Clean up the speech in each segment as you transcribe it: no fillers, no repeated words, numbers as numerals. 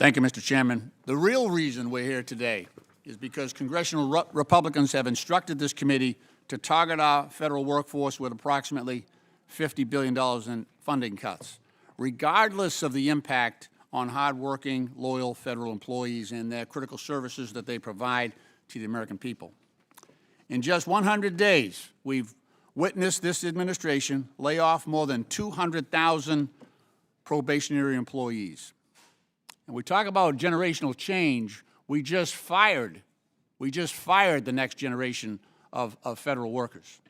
Thank you, Mr. Chairman. The real reason we're here today is because congressional Republicans have instructed this committee to target our federal workforce with approximately $50 billion in funding cuts, regardless of the impact on hardworking, loyal federal employees and their critical services that they provide to the American people. In just 100 days, we've witnessed this administration lay off more than 200,000 probationary employees. And we talk about generational change. We just fired the next generation of federal workers.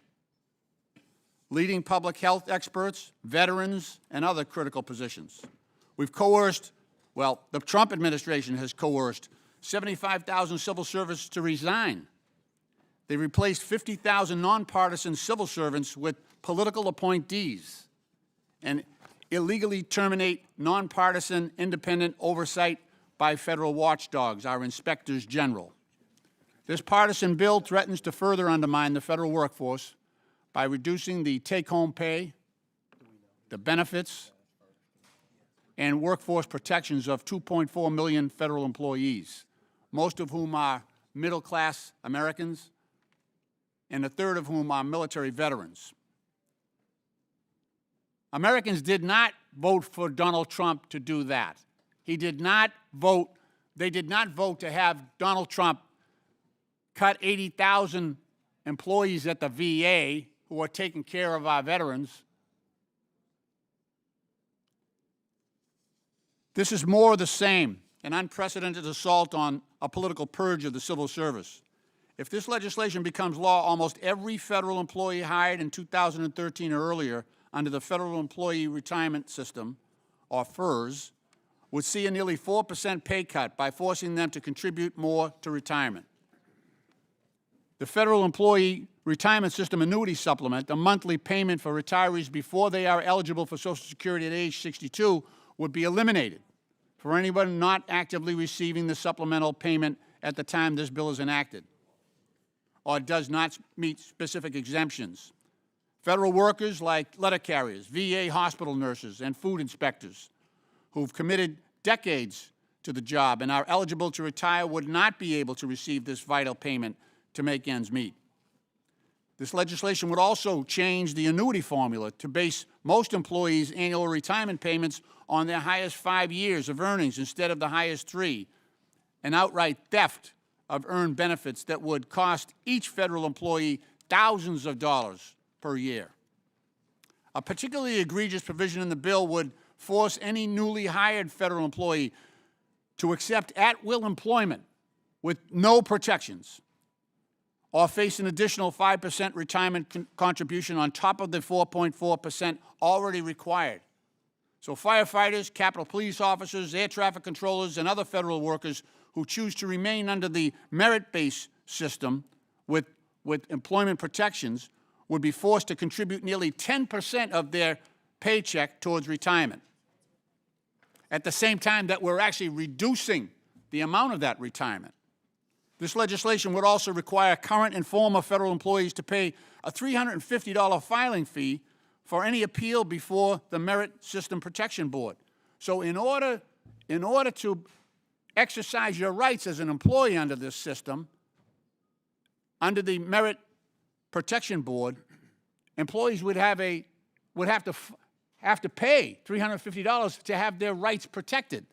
Leading public health experts, veterans, and other critical positions. We've coerced, well, the Trump administration has coerced 75,000 civil servants to resign. They replaced 50,000 nonpartisan civil servants with political appointees and illegally terminate nonpartisan independent oversight by federal watchdogs, our inspectors general. This partisan bill threatens to further undermine the federal workforce by reducing the take-home pay, the benefits, and workforce protections of 2.4 million federal employees, most of whom are middle-class Americans, and a third of whom are military veterans. Americans did not vote for Donald Trump to do that. They did not vote to have Donald Trump cut 80,000 employees at the VA who are taking care of our veterans. This is more of the same, an unprecedented assault on a political purge of the civil service. If this legislation becomes law, almost every federal employee hired in 2013 or earlier under the Federal Employee Retirement System, or FERS, would see a nearly 4% pay cut by forcing them to contribute more to retirement. The Federal Employee Retirement System Annuity Supplement, a monthly payment for retirees before they are eligible for Social Security at age 62, would be eliminated for anyone not actively receiving the supplemental payment at the time this bill is enacted, or does not meet specific exemptions. Federal workers like letter carriers, VA hospital nurses, and food inspectors who've committed decades to the job and are eligible to retire would not be able to receive this vital payment to make ends meet. This legislation would also change the annuity formula to base most employees' annual retirement payments on their highest 5 years of earnings instead of the highest 3, an outright theft of earned benefits that would cost each federal employee thousands of dollars per year. A particularly egregious provision in the bill would force any newly hired federal employee to accept at-will employment with no protections or face an additional 5% retirement contribution on top of the 4.4% already required. So firefighters, Capitol Police officers, air traffic controllers, and other federal workers who choose to remain under the merit-based system with employment protections would be forced to contribute nearly 10% of their paycheck towards retirement, at the same time that we're actually reducing the amount of that retirement. This legislation would also require current and former federal employees to pay a $350 filing fee for any appeal before the Merit System Protection Board. So in order to exercise your rights as an employee under this system, under the Merit Protection Board, employees would have to pay $350 to have their rights protected,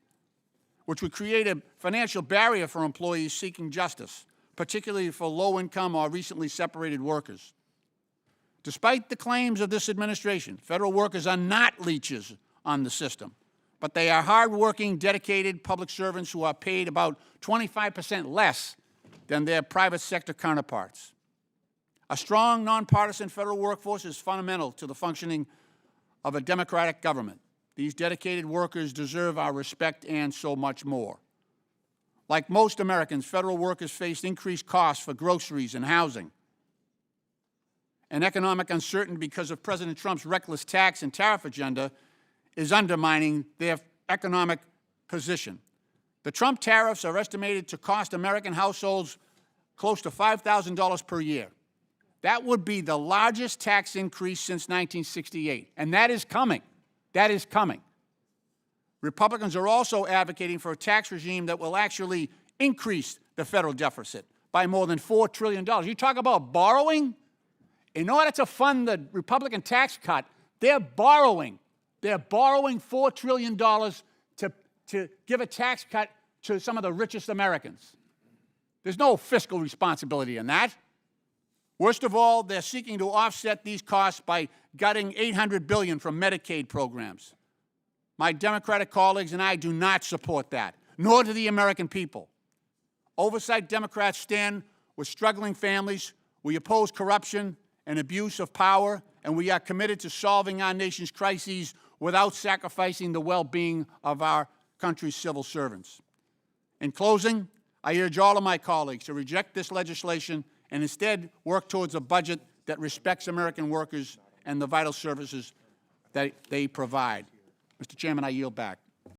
which would create a financial barrier for employees seeking justice, particularly for low-income or recently separated workers. Despite the claims of this administration, federal workers are not leeches on the system, but they are hardworking, dedicated public servants who are paid about 25% less than their private sector counterparts. A strong, nonpartisan federal workforce is fundamental to the functioning of a democratic government. These dedicated workers deserve our respect and so much more. Like most Americans, federal workers face increased costs for groceries and housing, and economic uncertainty because of President Trump's reckless tax and tariff agenda is undermining their economic position. The Trump tariffs are estimated to cost American households close to $5,000 per year. That would be the largest tax increase since 1968, and that is coming. That is coming. Republicans are also advocating for a tax regime that will actually increase the federal deficit by more than $4 trillion. You talk about borrowing? In order to fund the Republican tax cut, they're borrowing. They're borrowing $4 trillion to give a tax cut to some of the richest Americans. There's no fiscal responsibility in that. Worst of all, they're seeking to offset these costs by gutting $800 billion from Medicaid programs. My Democratic colleagues and I do not support that, nor do the American people. Oversight Democrats stand with struggling families. We oppose corruption and abuse of power, and we are committed to solving our nation's crises without sacrificing the well-being of our country's civil servants. In closing, I urge all of my colleagues to reject this legislation and instead work towards a budget that respects American workers and the vital services that they provide. Mr. Chairman, I yield back.